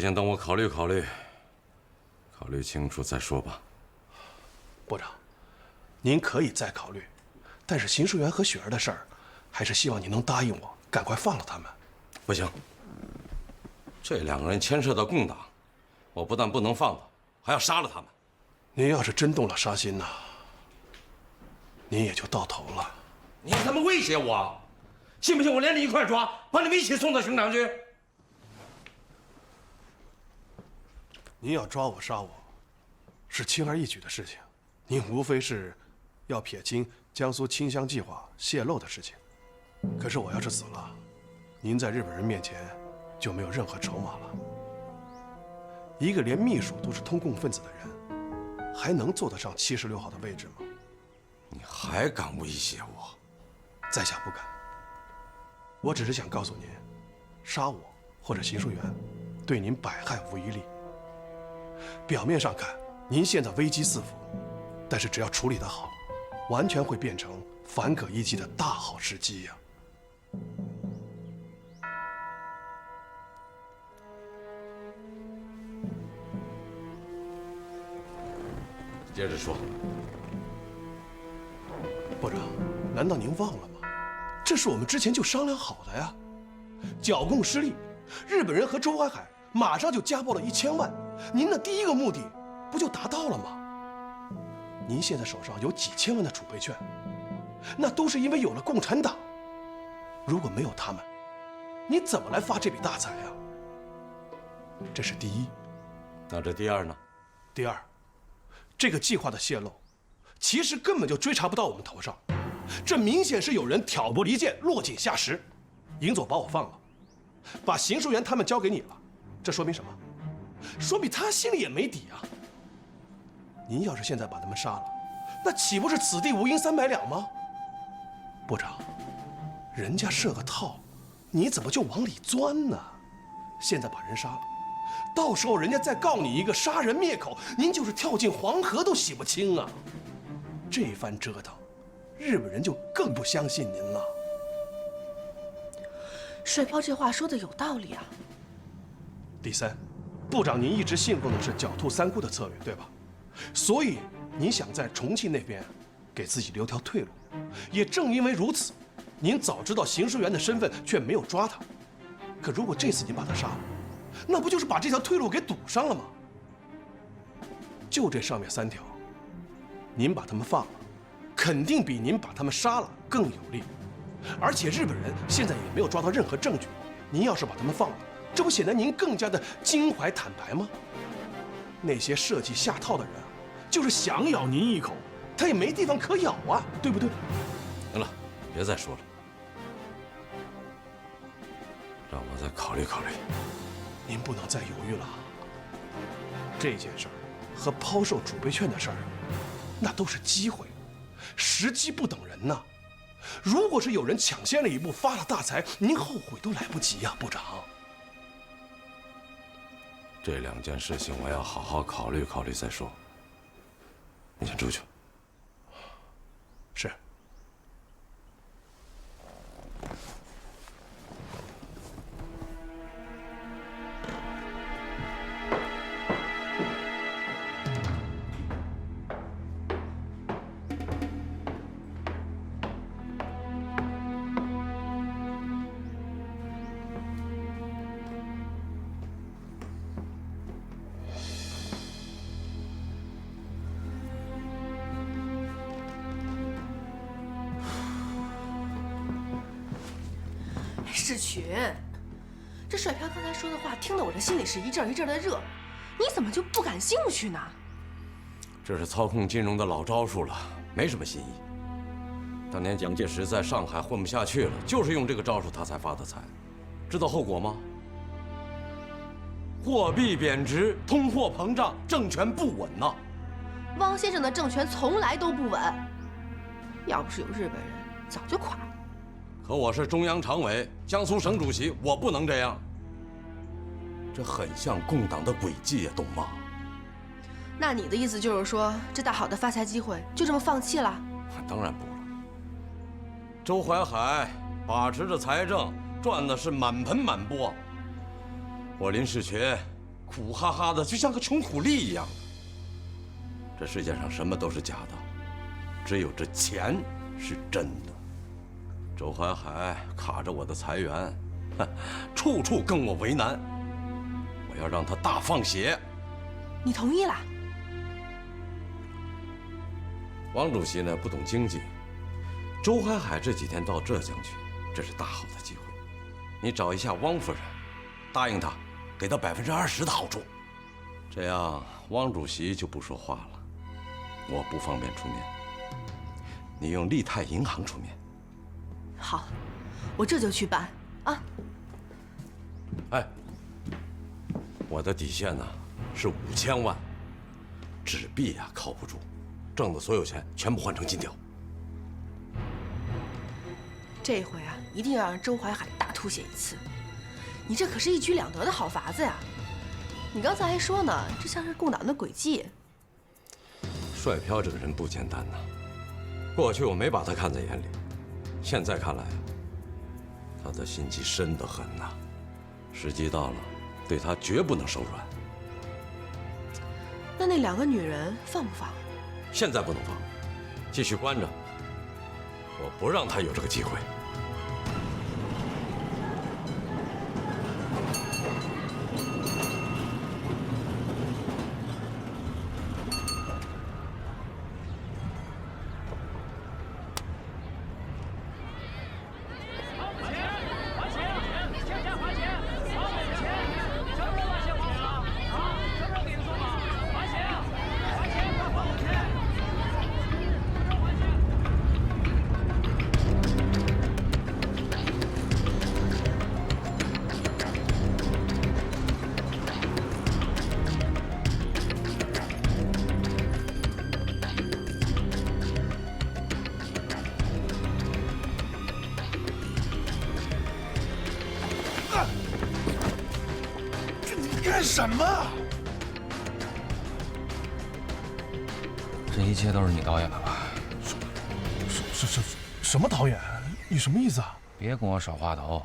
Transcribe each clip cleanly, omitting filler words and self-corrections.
先等我考虑考虑，考虑清楚再说吧。部长，您可以再考虑，但是邢淑媛和雪儿的事儿，还是希望你能答应我，赶快放了他们。不行，这两个人牵涉到共党，我不但不能放他，还要杀了他们。您要是真动了杀心呐，您也就到头了。你他妈威胁我，信不信我连你一块抓，把你们一起送到刑场去？您要抓我杀我，是轻而易举的事情，您无非是要撇清江苏清乡计划泄露的事情。可是我要是死了，您在日本人面前就没有任何筹码了。一个连秘书都是通共分子的人，还能坐得上76号的位置吗？你还敢威胁我？在下不敢。我只是想告诉您，杀我或者邢淑媛，对您百害无一利。表面上看，您现在危机四伏，但是只要处理得好，完全会变成反戈一击的大好时机呀。接着说。部长，难道您忘了吗？这是我们之前就商量好的呀。剿共失利，日本人和周淮海马上就家暴了1000万，您的第一个目的不就达到了吗？您现在手上有几千万的储备券，那都是因为有了共产党。如果没有他们，你怎么来发这笔大财呀？这是第一。那这第二呢？第二，这个计划的泄露，其实根本就追查不到我们头上，这明显是有人挑拨离间、落井下石。尹总把我放了，把邢淑媛他们交给你了，这说明什么？说明他心里也没底啊。您要是现在把他们杀了，那岂不是此地无银300两吗？部长，人家设个套，你怎么就往里钻呢？现在把人杀了，到时候人家再告你一个杀人灭口，您就是跳进黄河都洗不清啊！这番折腾，日本人就更不相信您了。水漂这话说的有道理啊。第三，部长您一直信奉的是狡兔3窟的策略，对吧？所以您想在重庆那边给自己留条退路。也正因为如此，您早知道邢淑媛的身份，却没有抓她。可如果这次您把她杀了，那不就是把这条退路给堵上了吗？就这上面3条，您把他们放了，肯定比您把他们杀了更有利。而且日本人现在也没有抓到任何证据，您要是把他们放了，这不显得您更加的襟怀坦白吗？那些设计下套的人，就是想咬您一口，他也没地方可咬啊，对不对？行了，别再说了，让我再考虑考虑。您不能再犹豫了。这件事儿和抛售储备券的事儿，那都是机会，时机不等人呐。如果是有人抢先了一步发了大财，您后悔都来不及呀，部长。这2件事情我要好好考虑考虑再说。你先出去。是。世群，这水漂刚才说的话，听得我这心里是一阵一阵的热。你怎么就不感兴趣呢？这是操控金融的老招数了，没什么新意。当年蒋介石在上海混不下去了，就是用这个招数他才发的财。知道后果吗？货币贬值，通货膨胀，政权不稳呐。汪先生的政权从来都不稳，要不是有日本人，早就垮了。可我是中央常委、江苏省主席，我不能这样。这很像共党的诡计呀，懂吗？那你的意思就是说，这大好的发财机会就这么放弃了？当然不了。周淮海把持着财政，赚的是满盆满钵。我林士群苦哈哈的，就像个穷苦力一样的。这世界上什么都是假的，只有这钱是真的。周海海卡着我的财源，处处跟我为难，我要让他大放血。你同意了？王主席呢不懂经济，周海海这几天到浙江去，这是大好的机会。你找一下汪夫人，答应他，给他20%的好处，这样汪主席就不说话了。我不方便出面，你用利泰银行出面。好，我这就去办啊。哎，我的底线呢是5000万，纸币呀靠不住，挣的所有钱全部换成金条。这回啊，一定要让周淮海大吐血一次。你这可是一举两得的好法子呀！你刚才还说呢，这像是共党的诡计。帅飘这个人不简单呐，过去我没把他看在眼里，现在看来，他的心机深得很呐。时机到了，对他绝不能手软。那2个女人放不放？现在不能放，继续关着。我不让他有这个机会。干什么？这一切都是你导演的吧？什么导演？你什么意思啊？别跟我耍滑头，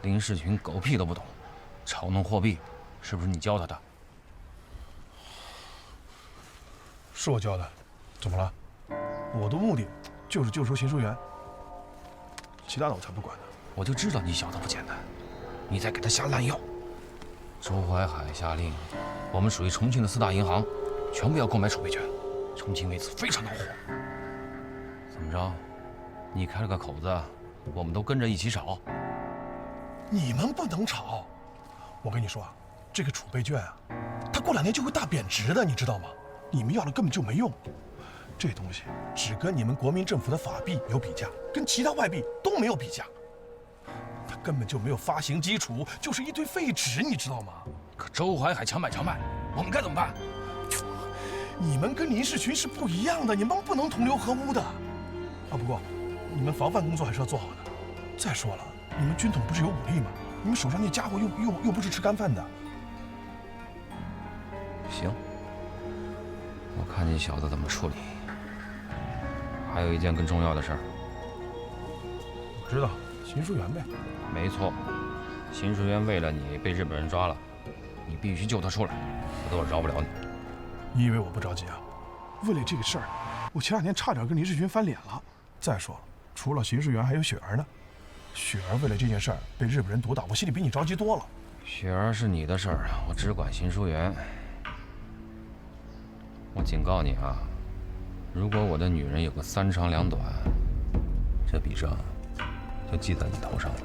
林世群狗屁都不懂，炒弄货币，是不是你教他的？是我教的，怎么了？我的目的就是救出邢淑媛，其他的我才不管呢。我就知道你小子不简单，你在给他下烂药。周淮海下令，我们属于重庆的4大银行，全部要购买储备权。重庆为此非常恼火。怎么着？你开了个口子，我们都跟着一起炒。你们不能炒，我跟你说啊，这个储备券啊，它过2年就会大贬值的，你知道吗？你们要了根本就没用，这东西只跟你们国民政府的法币有比价，跟其他外币都没有比价。它根本就没有发行基础，就是一堆废纸，你知道吗？可周淮海强买强卖，我们该怎么办？你们跟林世群是不一样的，你们不能同流合污的。不过你们防范工作还是要做好的。再说了，你们军统不是有武力吗？你们手上那家伙又不是吃干饭的。行，我看你小子怎么处理。还有一件更重要的事儿。我知道，邢淑媛呗。没错，邢淑媛为了你被日本人抓了，你必须救她出来，否则我饶不了你。你以为我不着急啊？为了这个事儿，我前2天差点跟林世群翻脸了。再说了，除了邢淑媛，还有雪儿呢。雪儿为了这件事儿被日本人毒打，我心里比你着急多了。雪儿是你的事儿，我只管邢淑媛。我警告你啊，如果我的女人有个3长2短，这笔账就记在你头上了。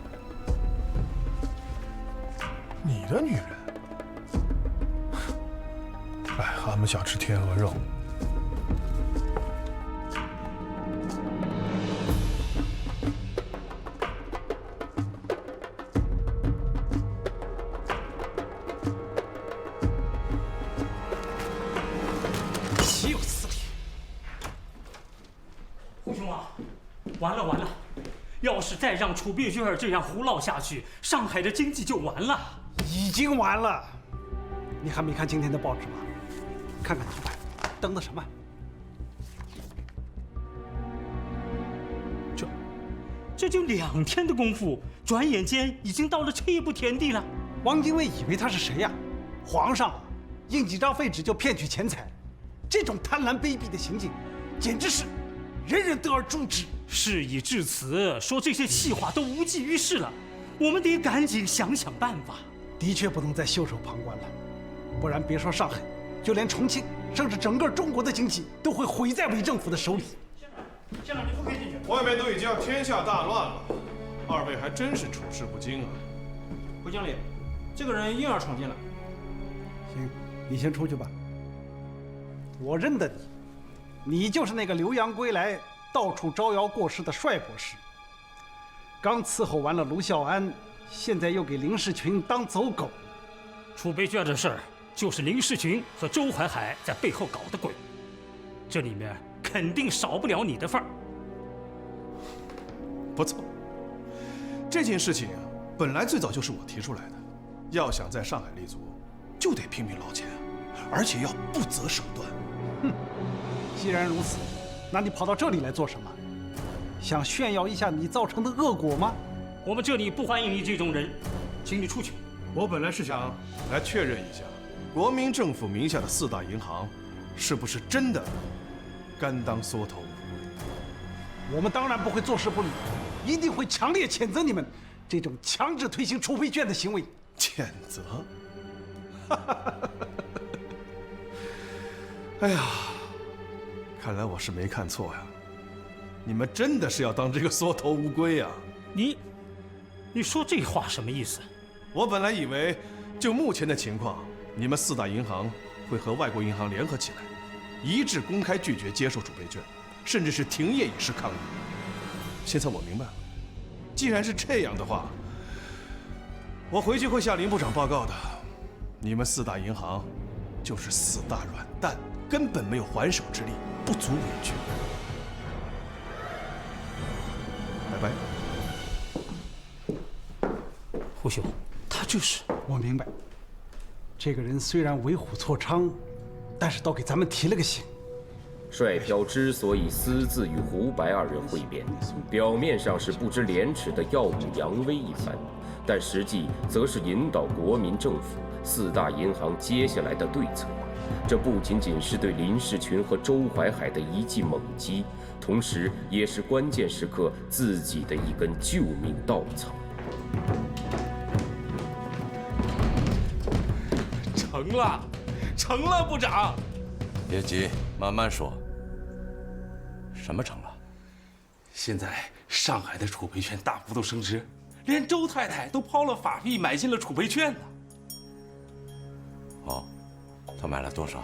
你的女人？哎，俺们想吃天鹅肉。岂有此理！胡兄啊，完了完了！要是再让储备券这样胡闹下去，上海的经济就完了。已经完了。你还没看今天的报纸吗？看看头版，登的什么？这就2天的功夫，转眼间已经到了这一步田地了。汪精卫以为他是谁呀？皇上印几张废纸就骗取钱财，这种贪婪卑鄙的行径，简直是人人得而诛之。事已至此，说这些气话都无济于事了，我们得赶紧想想办法。的确不能再袖手旁观了，不然别说上海，就连重庆，甚至整个中国的经济都会毁在伪政府的手里。县长，你不可以进去。外面都已经要天下大乱了，二位还真是处事不惊啊！回经理，这个人又要闯进了。行，你先出去吧。我认得你，你就是那个留洋归来，到处招摇过市的帅博士。刚伺候完了卢孝安，现在又给林世群当走狗。储备券的事儿，就是林世群和周淮海在背后搞的鬼，这里面肯定少不了你的份儿。不错，这件事情啊，本来最早就是我提出来的。要想在上海立足，就得拼命捞钱，而且要不择手段。哼，既然如此，那你跑到这里来做什么？想炫耀一下你造成的恶果吗？我们这里不欢迎你这种人，请你出去。我本来是想来确认一下，国民政府名下的4大银行，是不是真的甘当缩头乌龟？我们当然不会坐视不理，一定会强烈谴责你们这种强制推行储备券的行为。谴责？哎呀，看来我是没看错呀，你们真的是要当这个缩头乌龟呀？你说这话什么意思？我本来以为，就目前的情况，你们4大银行会和外国银行联合起来，一致公开拒绝接受储备券，甚至是停业以示抗议。现在我明白了，既然是这样的话，我回去会向林部长报告的。你们4大银行就是4大软蛋，根本没有还手之力，不足为惧。拜拜。胡兄，他这是……我明白，这个人虽然为虎作伥，但是倒给咱们提了个醒。帅飘之所以私自与胡白2人会面，表面上是不知廉耻的耀武扬威一番，但实际则是引导国民政府4大银行接下来的对策。这不仅仅是对林世群和周淮海的一记猛击，同时也是关键时刻自己的一根救命稻草。成了，部长。别急，慢慢说。什么成了？现在上海的储备券大幅度升值，连周太太都抛了法币买进了储备券呢。哦，他买了多少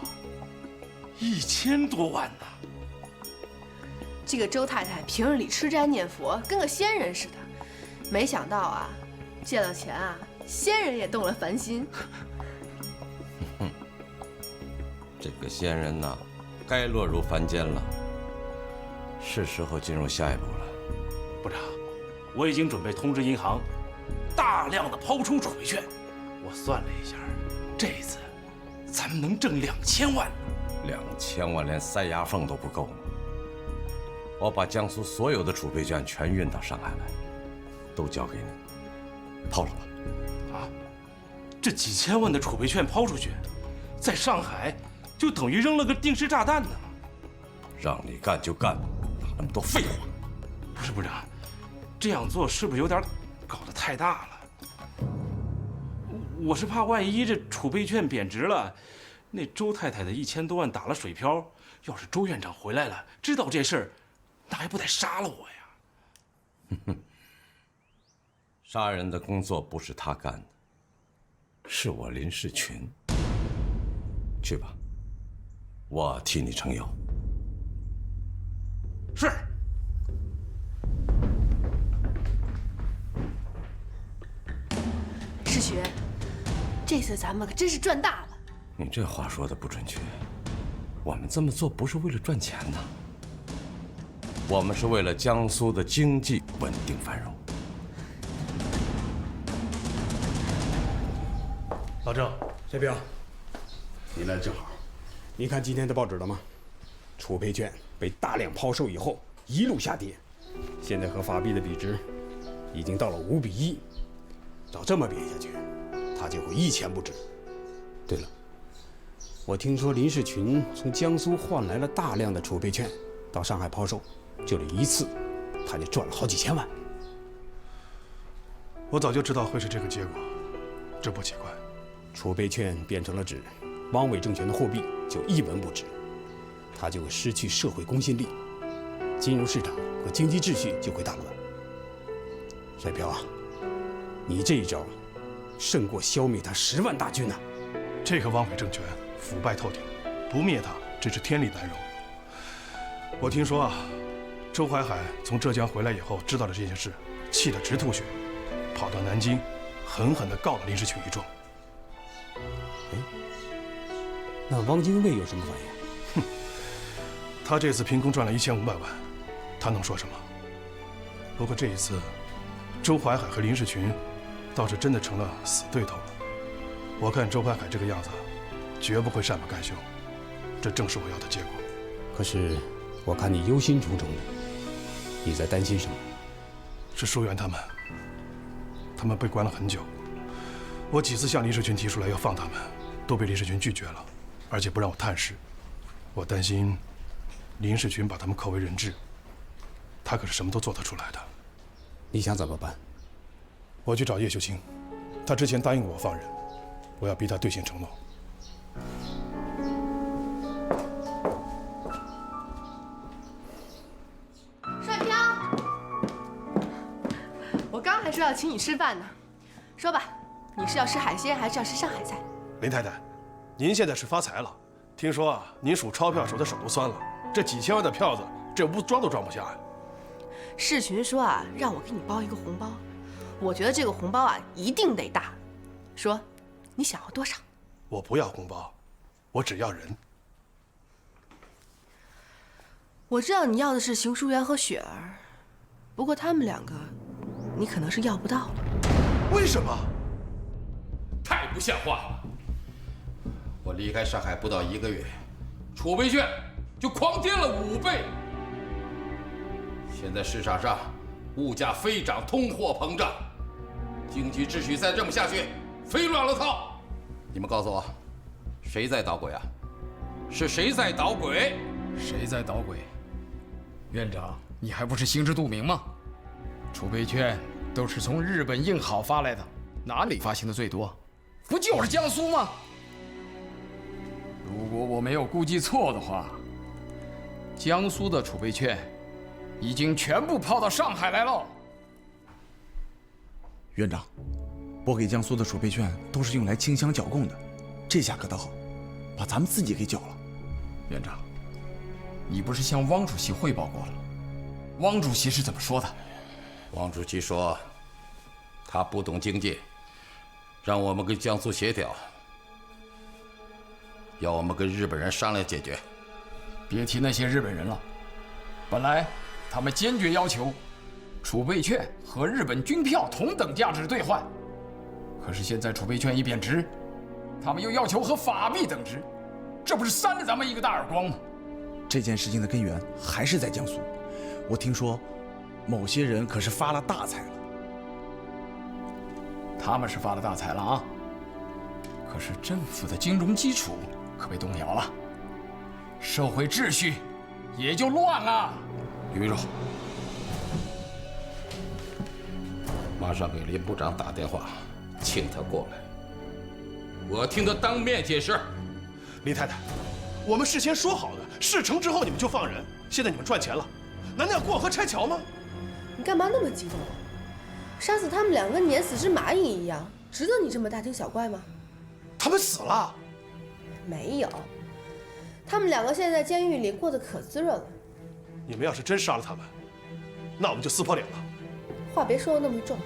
？1000多万呢。这个周太太平日里吃斋念佛，跟个仙人似的，没想到啊，借了钱啊，仙人也动了凡心。这个仙人呐，该落入凡间了，是时候进入下一步了。部长，我已经准备通知银行，大量的抛出储备券。我算了一下，这次咱们能挣2000万呢。2000万连塞牙缝都不够呢。我把江苏所有的储备券全运到上海来，都交给你，抛了吧。啊，这几千万的储备券抛出去，在上海就等于扔了个定时炸弹呢。让你干就干，哪那么多废话？不是部长，这样做是不是有点搞得太大了？我是怕万一这储备券贬值了，那周太太的1000多万打了水漂，要是周院长回来了，知道这事儿，那还不得杀了我呀？杀人的工作不是他干的，是我林世群。去吧，我替你撑腰。是。世群，这次咱们可真是赚大了。你这话说的不准确，我们这么做不是为了赚钱呐，我们是为了江苏的经济稳定繁荣。老郑，谢彪，你来正好。你看今天的报纸了吗？储备券被大量抛售以后，一路下跌，现在和法币的比值已经到了5比1。照这么贬下去，它就会一钱不值。对了，我听说林世群从江苏换来了大量的储备券，到上海抛售，就这一次，他就赚了好几千万。我早就知道会是这个结果，这不奇怪。储备券变成了纸，汪伪政权的货币就一文不值，它就会失去社会公信力，金融市场和经济秩序就会大乱。帅彪啊，你这一招胜过消灭他10万大军呐！这个汪伪政权腐败透顶，不灭他真是天理难容。我听说啊，周淮海从浙江回来以后，知道了这件事，气得直吐血，跑到南京，狠狠地告了林世群一状。哎，那汪精卫有什么反应？哼，他这次凭空赚了1500万，他能说什么？不过这一次，周淮海和林世群倒是真的成了死对头了。我看周淮海这个样子，绝不会善罢甘休，这正是我要的结果。可是我看你忧心忡忡的，你在担心什么？是疏远他们，他们被关了很久。我几次向林世群提出来要放他们，都被林世群拒绝了，而且不让我探视。我担心林世群把他们扣为人质，他可是什么都做得出来的。你想怎么办？我去找叶秀清，他之前答应过我放人，我要逼他兑现承诺。帅飘，我刚还说要请你吃饭呢，说吧，你是要吃海鲜还是要吃上海菜？林太太，您现在是发财了，听说啊，您数钞票数的手都酸了，这几千万的票子，这屋装都装不下呀。世群说啊，让我给你包一个红包，我觉得这个红包啊一定得大。说，你想要多少？我不要红包，我只要人。我知道你要的是邢淑媛和雪儿，不过他们2个，你可能是要不到了。为什么？太不像话了！我离开上海不到1个月，储备券就狂跌了5倍。现在市场上物价飞涨，通货膨胀，经济秩序再这么下去，非乱了套。你们告诉我，谁在捣鬼啊？是谁在捣鬼？谁在捣鬼？院长，你还不是心知肚明吗？储备券都是从日本印好发来的，哪里发行的最多？不就是江苏吗？如果我没有估计错的话，江苏的储备券已经全部抛到上海来了。院长，拨给江苏的储备券都是用来清乡剿共的，这下可倒好，把咱们自己给搅了。院长，你不是向汪主席汇报过了？汪主席是怎么说的？汪主席说，他不懂经济，让我们跟江苏协调，要我们跟日本人商量解决。别提那些日本人了，本来他们坚决要求储备券和日本军票同等价值兑换，可是现在储备券一贬值，他们又要求和法币等值，这不是扇了咱们一个大耳光吗？这件事情的根源还是在江苏，我听说某些人可是发了大财了。他们是发了大财了啊，可是政府的金融基础可被动摇了，社会秩序也就乱了。吕秘书，马上给林部长打电话，请他过来，我听他当面解释。林太太，我们事先说好的，事成之后你们就放人，现在你们赚钱了，难道要过河拆桥吗？你干嘛那么激动啊？杀死他们2个碾死只蚂蚁一样，值得你这么大惊小怪吗？他们死了？没有，他们2个现在在监狱里过得可滋润了。你们要是真杀了他们，那我们就撕破脸了。话别说的那么重。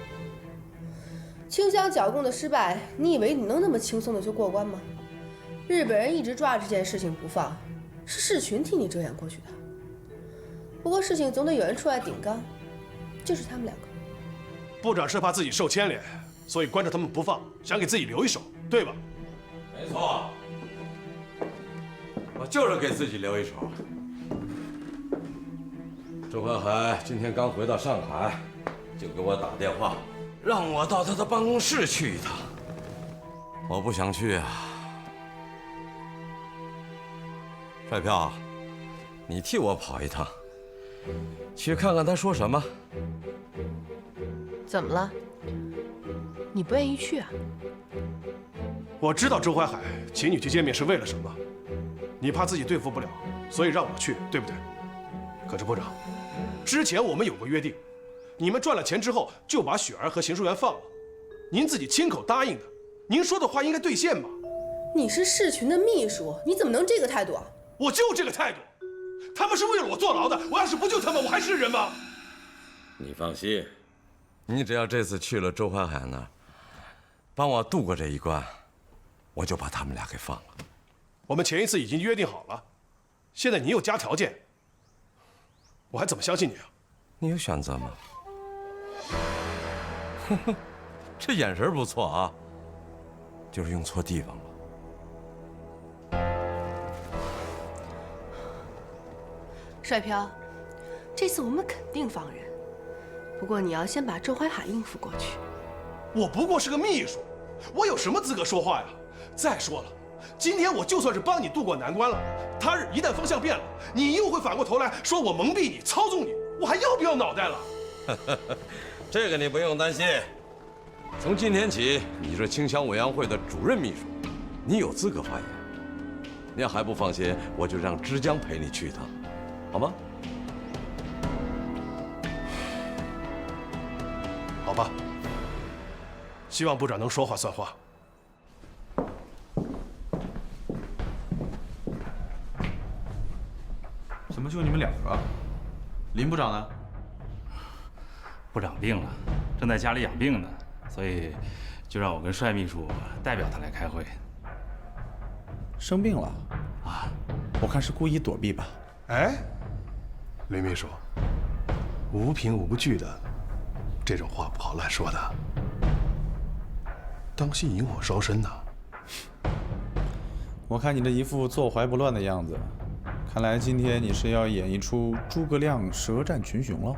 清乡剿共的失败，你以为你能那么轻松的就过关吗？日本人一直抓这件事情不放，是世群替你遮掩过去的。不过事情总得有人出来顶缸，就是他们2个。部长是怕自己受牵连，所以关着他们不放，想给自己留一手，对吧？没错，我就是给自己留一手。周淮海今天刚回到上海，就给我打电话，让我到他的办公室去一趟。我不想去啊，帅票，你替我跑一趟，去看看他说什么。怎么了？你不愿意去啊？我知道周淮海请你去见面是为了什么，你怕自己对付不了，所以让我去，对不对？可是部长，之前我们有过约定，你们赚了钱之后就把雪儿和邢淑媛放了，您自己亲口答应的，您说的话应该兑现吧？你是市群的秘书，你怎么能这个态度啊？我就这个态度，他们是为了我坐牢的，我要是不救他们，我还是人吗？你放心，你只要这次去了周淮海那儿，帮我度过这一关，我就把他们俩给放了。我们前一次已经约定好了，现在你又加条件，我还怎么相信你啊？你有选择吗？呵呵，这眼神不错啊，就是用错地方了。帅飘，这次我们肯定放人，不过你要先把周淮海应付过去。我不过是个秘书，我有什么资格说话呀？再说了，今天我就算是帮你渡过难关了，他日一旦风向变了，你又会反过头来说我蒙蔽你、操纵你，我还要不要脑袋了？这个你不用担心，从今天起，你是清乡委员会的主任秘书，你有资格发言。你要还不放心，我就让枝江陪你去一趟，好吗？好吧，希望部长能说话算话。怎么就你们两个？林部长呢？部长病了，正在家里养病呢，所以就让我跟帅秘书代表他来开会。生病了啊？我看是故意躲避吧。哎，林秘书，无凭无据的这种话不好乱说的，当心引火烧身呐。我看你这一副坐怀不乱的样子，看来今天你是要演一出诸葛亮舌战群雄喽。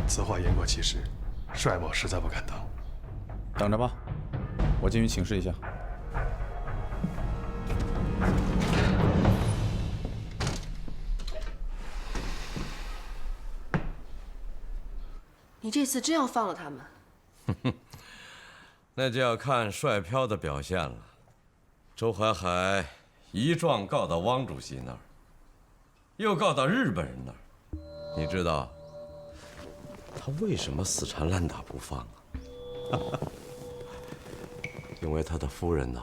此话言过其实，帅某实在不敢当。等着吧，我进去请示一下。你这次真要放了他们？那就要看帅飘的表现了。周淮海一状告到汪主席那儿，又告到日本人那儿，你知道他为什么死缠烂打不放啊？因为他的夫人呐，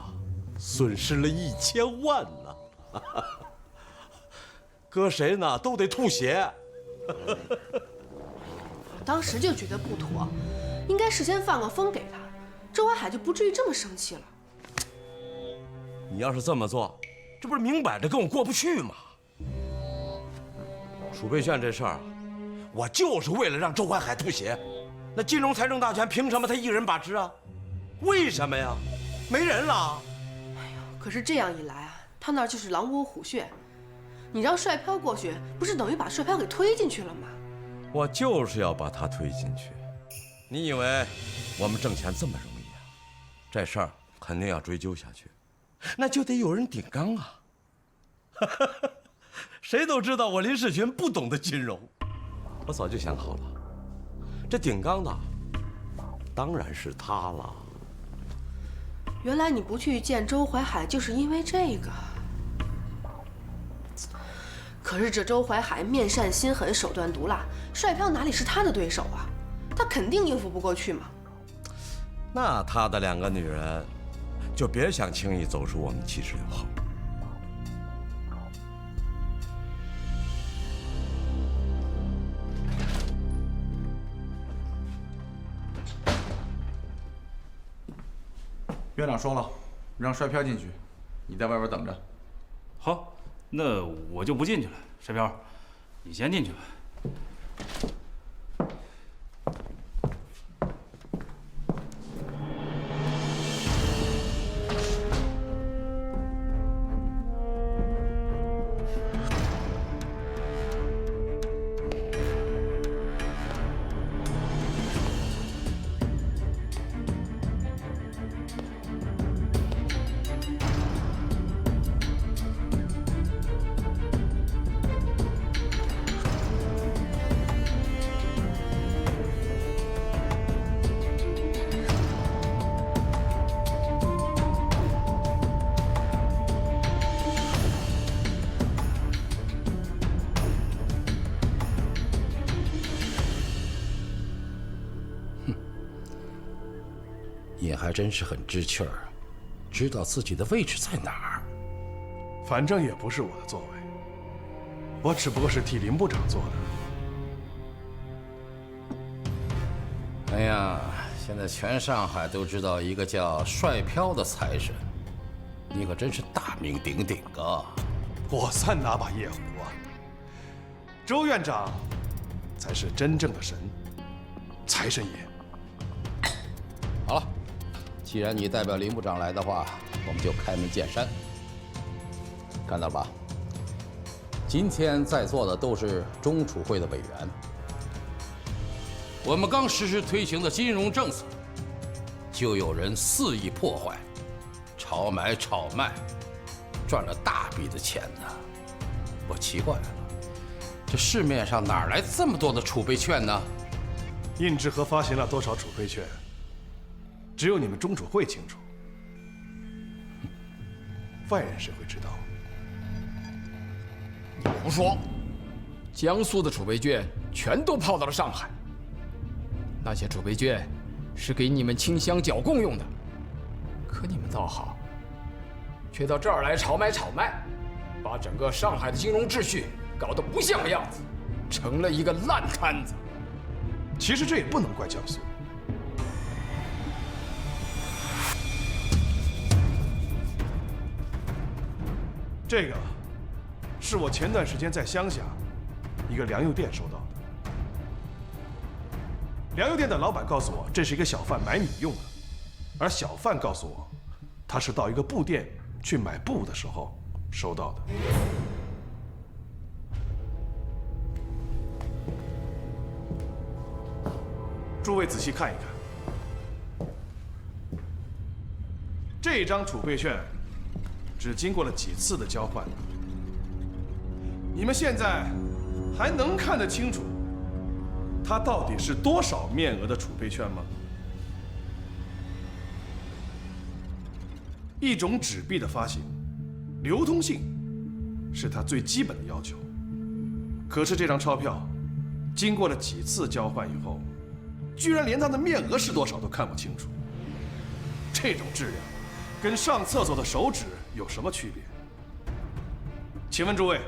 损失了1000万呢，搁谁呢都得吐血。我当时就觉得不妥，应该事先放个风给他，周淮海就不至于这么生气了。你要是这么做，这不是明摆着跟我过不去吗？储备券这事儿，我就是为了让周淮海吐血。那金融财政大权凭什么他一人把持啊？为什么呀？没人了。哎呦，可是这样一来啊，他那儿就是狼窝虎穴，你让帅飘过去，不是等于把帅飘给推进去了吗？我就是要把他推进去。你以为我们挣钱这么容易啊？这事儿肯定要追究下去，那就得有人顶缸啊。谁都知道我林世群不懂得金融，我早就想好了，这顶缸的当然是他了。原来你不去见周淮海，就是因为这个。可是这周淮海面善心狠，手段毒辣，帅飘哪里是他的对手啊？他肯定应付不过去嘛。那他的2个女人，就别想轻易走出我们716号。院长说了，让帅飘进去，你在外边等着。好，那我就不进去了。帅飘，你先进去吧。还真是很知趣儿，知道自己的位置在哪儿。反正也不是我的座位，我只不过是替林部长做的。哎呀，现在全上海都知道一个叫帅飘的财神，你可真是大名鼎鼎啊！我算哪把夜壶啊？周院长才是真正的神，财神爷。好了，既然你代表林部长来的话，我们就开门见山。看到了吧？今天在座的都是中储会的委员。我们刚实施推行的金融政策，就有人肆意破坏、炒买炒卖，赚了大笔的钱呢。我奇怪了，这市面上哪来这么多的储备券呢？印制和发行了多少储备券，只有你们中储会清楚，外人谁会知道？胡说！江苏的储备券全都跑到了上海，那些储备券是给你们清乡剿共用的，可你们倒好，却到这儿来炒买炒卖，把整个上海的金融秩序搞得不像个样子，成了一个烂摊子。其实这也不能怪江苏。这个是我前段时间在乡下一个粮油店收到的。粮油店的老板告诉我，这是一个小贩买米用的，而小贩告诉我，他是到一个布店去买布的时候收到的。诸位仔细看一看，这张储备券只经过了几次的交换，你们现在还能看得清楚它到底是多少面额的储备券吗？一种纸币的发行，流通性是它最基本的要求。可是这张钞票经过了几次交换以后，居然连它的面额是多少都看不清楚。这种质量跟上厕所的手指有什么区别？请问诸位，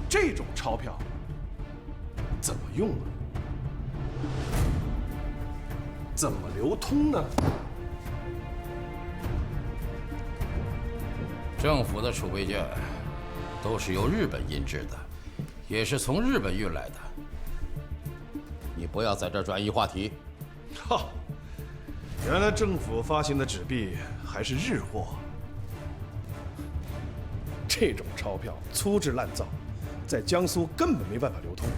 这种钞票怎么用呢？怎么流通呢？政府的储备券都是由日本印制的，也是从日本运来的。你不要在这转移话题。哈，原来政府发行的纸币还是日货。这种钞票粗制滥造，在江苏根本没办法流通，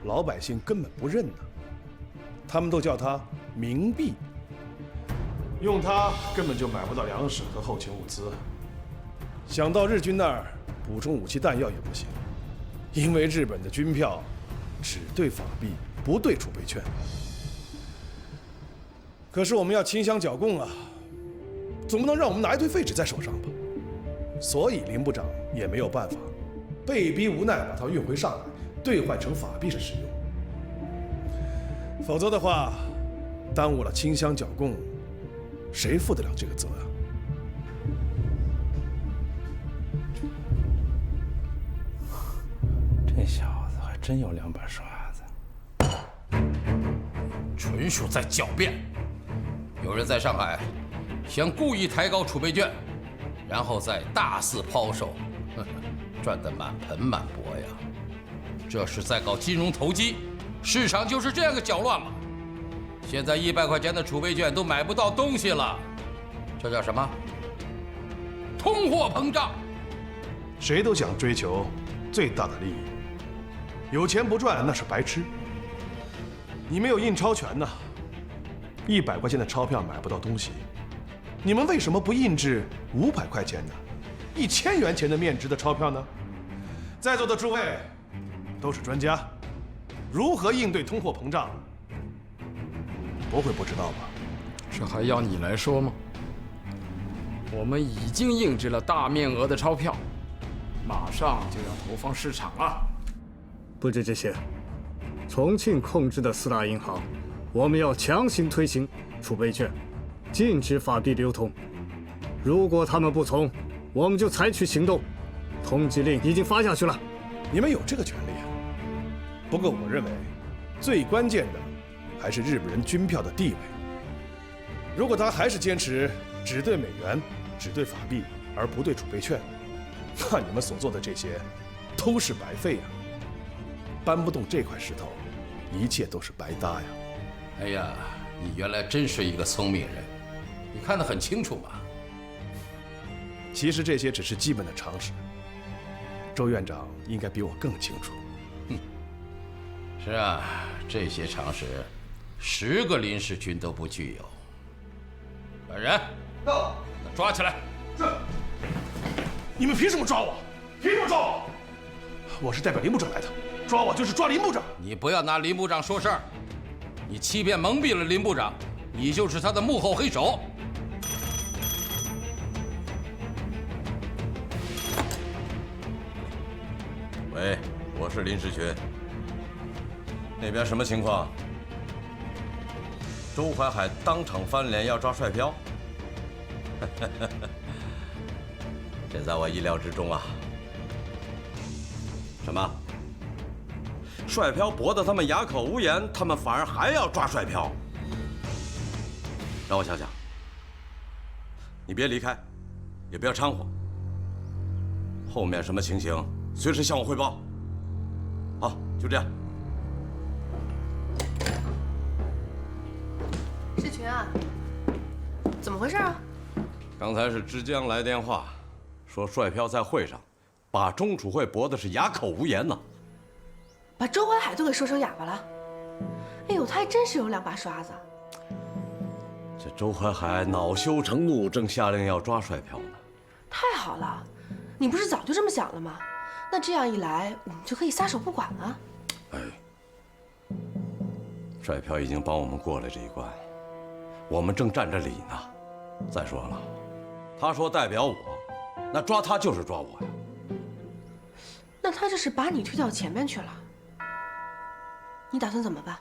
老百姓根本不认呢。他们都叫它冥币，用它根本就买不到粮食和后勤物资。想到日军那儿补充武器弹药也不行，因为日本的军票只对法币，不对储备券。可是我们要清乡剿共啊，总不能让我们拿一堆废纸在手上吧？所以林部长也没有办法，被逼无奈把它运回上海，兑换成法币是使用。否则的话，耽误了清乡剿共，谁负得了这个责啊？这小子还真有两把刷子，纯属在狡辩。有人在上海想故意抬高储备券，然后再大肆抛售，赚得满盆满钵呀！这是在搞金融投机，市场就是这样个搅乱嘛。现在100块钱的储备券都买不到东西了，这叫什么？通货膨胀。谁都想追求最大的利益，有钱不赚那是白痴。你没有印钞权呐，100块钱的钞票买不到东西，你们为什么不印制500块钱的、1000元钱的面值的钞票呢？在座的诸位都是专家，如何应对通货膨胀，不会不知道吧？这还要你来说吗？我们已经印制了大面额的钞票，马上就要投放市场了。不止这些，重庆控制的4大银行，我们要强行推行储备券，禁止法币流通。如果他们不从，我们就采取行动。通缉令已经发下去了。你们有这个权利啊。不过我认为，最关键的还是日本人军票的地位。如果他还是坚持只对美元、只对法币，而不对储备券，那你们所做的这些都是白费呀。搬不动这块石头，一切都是白搭呀。哎呀，你原来真是一个聪明人，你看得很清楚嘛。其实这些只是基本的常识，周院长应该比我更清楚。是啊，这些常识，10个临时军都不具有。来人，到，抓起来。是。你们凭什么抓我？凭什么抓我？我是代表林部长来的，抓我就是抓林部长。你不要拿林部长说事儿，你欺骗蒙蔽了林部长，你就是他的幕后黑手。喂，我是林世群。那边什么情况？周淮海当场翻脸要抓帅漂，这在我意料之中啊。什么？帅漂驳得他们哑口无言，他们反而还要抓帅漂？让我想想。你别离开，也不要掺和。后面什么情形，随时向我汇报。好，就这样。世群啊，怎么回事啊？刚才是之江来电话，说帅漂在会上把中储会驳的是哑口无言呢。把周淮海都给说成哑巴了。哎呦，他还真是有2把刷子。这周淮海恼羞成怒，正下令要抓帅漂呢。太好了，你不是早就这么想了吗？那这样一来，我们就可以撒手不管了。哎，帅漂已经帮我们过了这一关，我们正占着理呢。再说了，他说代表我，那抓他就是抓我呀。那他这是把你推到前面去了。你打算怎么办？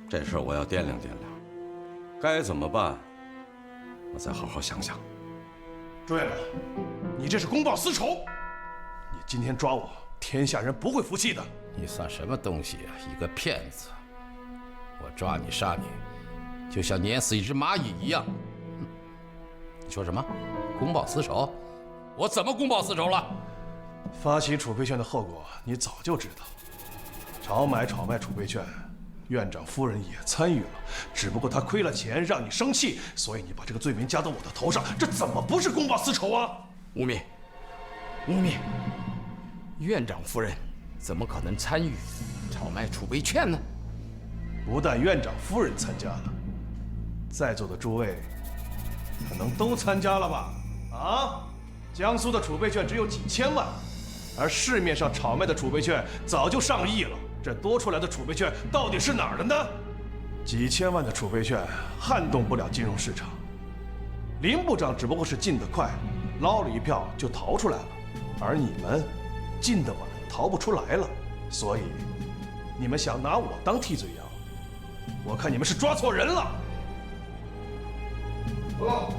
这事儿我要掂量掂量，该怎么办，我再好好想想。朱院长，你这是公报私仇！你今天抓我，天下人不会服气的。你算什么东西啊？一个骗子！我抓你杀你，就像碾死一只蚂蚁一样。你说什么？公报私仇？我怎么公报私仇了？发起储备券的后果你早就知道，炒买炒卖储备券，院长夫人也参与了，只不过她亏了钱让你生气，所以你把这个罪名加到我的头上，这怎么不是公报私仇啊？污蔑！污蔑！院长夫人怎么可能参与炒卖储备券呢？不但院长夫人参加了，在座的诸位可能都参加了吧？啊，江苏的储备券只有几千万，而市面上炒卖的储备券早就上亿了。这多出来的储备券到底是哪儿的呢？几千万的储备券撼动不了金融市场。林部长只不过是进得快，捞了一票就逃出来了，而你们进得晚，逃不出来了。所以，你们想拿我当替罪羊，我看你们是抓错人了。报告。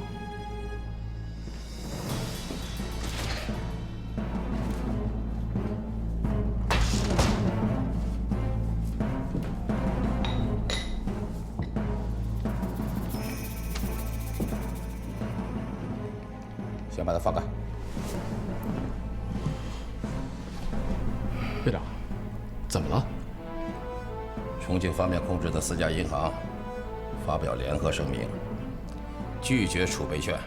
先把他放开。院长，怎么了？重庆方面控制的4家银行发表联合声明，拒绝储备券，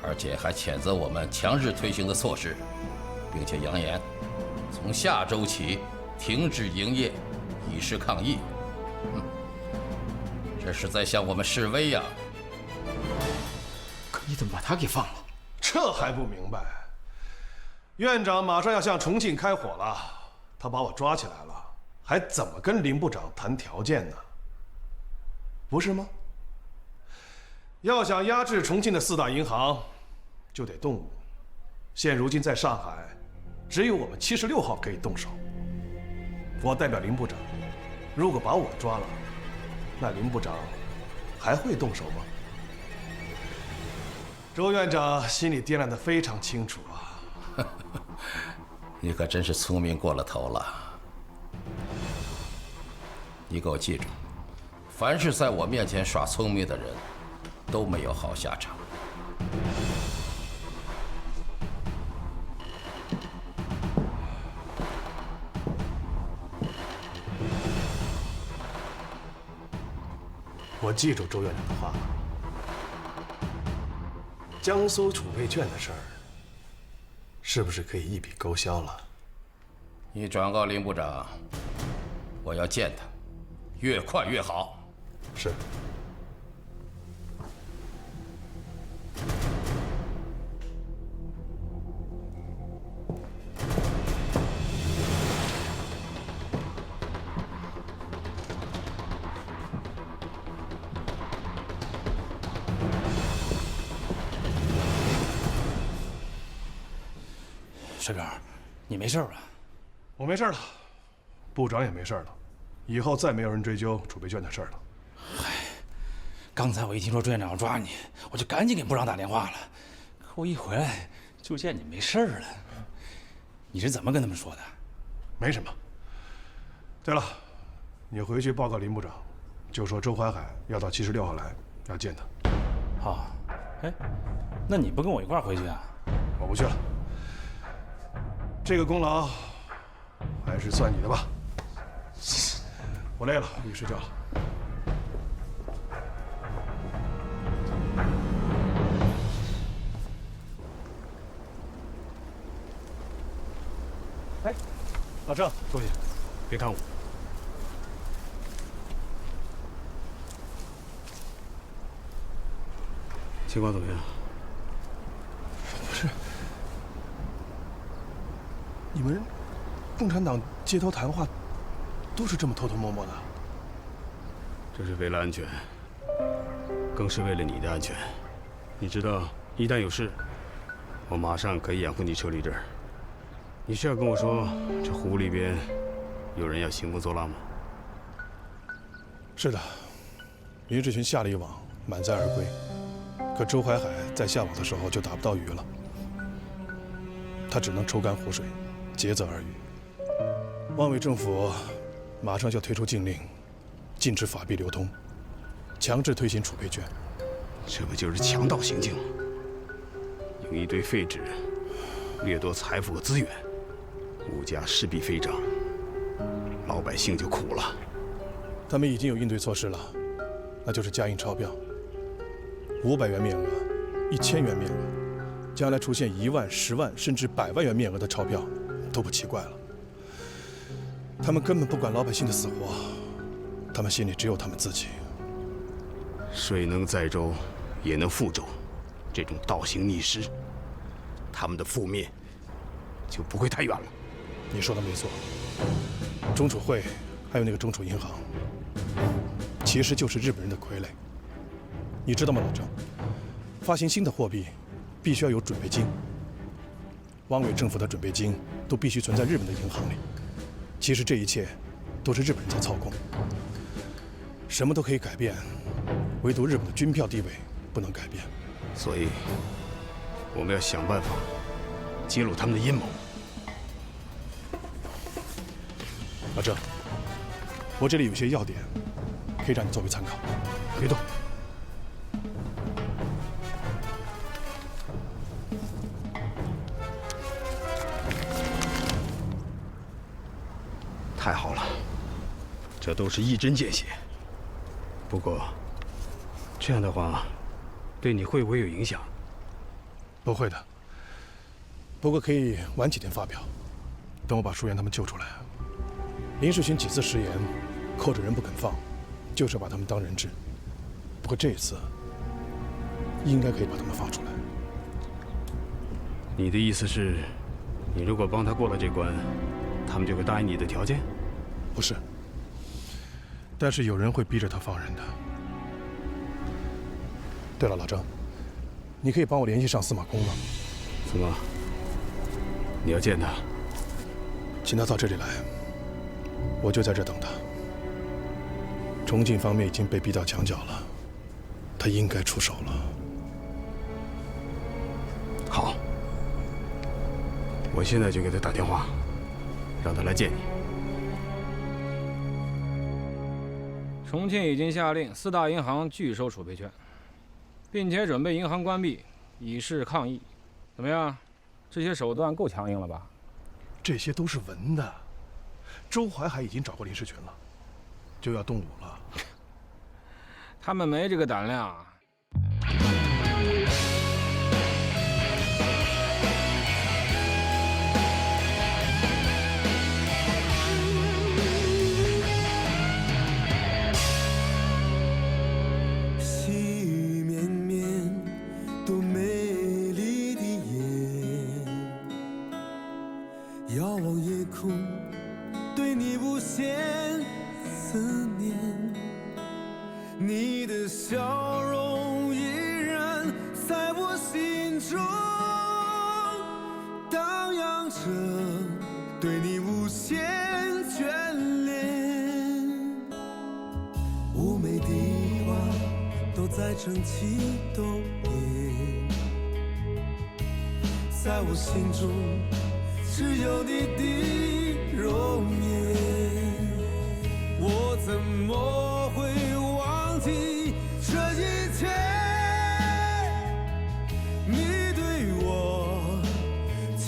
而且还谴责我们强制推行的措施，并且扬言从下周起停止营业，以示抗议。这是在向我们示威呀！可你怎么把他给放了？这还不明白？院长马上要向重庆开火了，他把我抓起来了，还怎么跟林部长谈条件呢？不是吗？要想压制重庆的4大银行，就得动武。现如今在上海，只有我们76号可以动手。我代表林部长，如果把我抓了，那林部长还会动手吗？周院长心里掂量得非常清楚啊。你可真是聪明过了头了。你给我记住，凡是在我面前耍聪明的人，都没有好下场。我记住周院长的话了。江苏储备券的事儿，是不是可以一笔勾销了？你转告林部长，我要见他，越快越好。是。水表，你没事吧？我没事了，部长也没事了，以后再没有人追究储备券的事了。嗨，刚才我一听说朱院长要抓你，我就赶紧给部长打电话了。可我一回来就见你没事了。你是怎么跟他们说的？没什么。对了，你回去报告林部长，就说周淮海要到76号来，要见他。好。哎，那你不跟我一块儿回去啊？我不去了。这个功劳还是算你的吧。我累了，我去睡觉了。哎，老郑，坐下，别看我。情况怎么样？不是，你们共产党街头谈话都是这么偷偷摸摸的？这是为了安全，更是为了你的安全。你知道，一旦有事，我马上可以养活你撤离这儿。你是要跟我说，这湖里边有人要兴风作浪吗？是的，林世群下了一网，满载而归。可周淮海在下网的时候就打不到鱼了，他只能抽干湖水，竭泽而渔。汪伪政府马上就要推出禁令，禁止法币流通，强制推行储备券。这不就是强盗行径吗？用一堆废纸掠夺财富和资源，物价势必飞涨，老百姓就苦了。他们已经有应对措施了，那就是加印钞票。500元面额、1000元面额，将来出现1万、10万甚至100万元面额的钞票，都不奇怪了。他们根本不管老百姓的死活，他们心里只有他们自己。水能载舟，也能覆舟，这种倒行逆施，他们的覆灭就不会太远了。你说的没错，中储会还有那个中储银行，其实就是日本人的傀儡。你知道吗，老郑？发行新的货币，必须要有准备金。汪伪政府的准备金都必须存在日本的银行里。其实这一切都是日本人在操控。什么都可以改变，唯独日本的军票地位不能改变。所以，我们要想办法揭露他们的阴谋。老郑，我这里有些要点，可以让你作为参考。别动。太好了，这都是一针见血。不过，这样的话，对你会不会有影响？不会的。不过可以晚几天发表，等我把舒言他们救出来。林世群几次食言，扣着人不肯放，就是把他们当人质。不过这一次，应该可以把他们放出来。你的意思是，你如果帮他过了这关，他们就会答应你的条件？不是，但是有人会逼着他放人的。对了，老郑，你可以帮我联系上司马公吗？怎么？你要见他？请他到这里来，我就在这等他。重庆方面已经被逼到墙角了，他应该出手了。好，我现在就给他打电话，让他来见你。重庆已经下令4大银行拒收储备券，并且准备银行关闭，以示抗议。怎么样？这些手段够强硬了吧？这些都是文的。周淮海已经找过林世群了，就要动武了。他们没这个胆量。细雨绵绵，多美丽的夜，遥望夜空，对你无限思念。你的笑容依然在我心中荡漾着，对你无限眷恋。妩媚的花都在争奇斗艳，在我心中只有你的容颜。我怎么会忘记这一切？你对我情